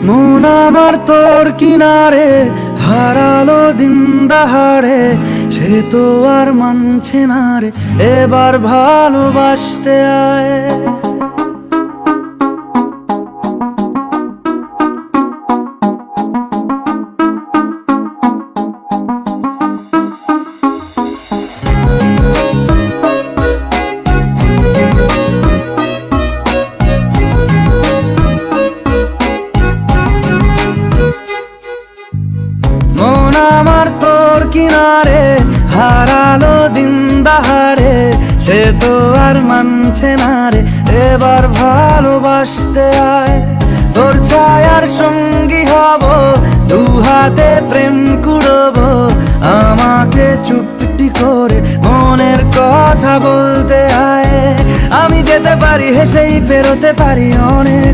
মন আমার তোর কিনারে হারালো দিন দাহাড়ে, সে তো আর মানছে না রে, এবার ভালোবাসতে আয়। মন আমার তোর কিনারে হারালো দিন দাহাড়ে, সে তো আর মানছে না রে, এবার ভালোবাসতে আয়। তোর ছায়ার সঙ্গী হব, দু হাতে প্রেম কুড়বো, আমাকে চুপটি করে মনের কথা বলতে আয়। আমি যেতে পারি হেসেই পেরোতে পারি অনেক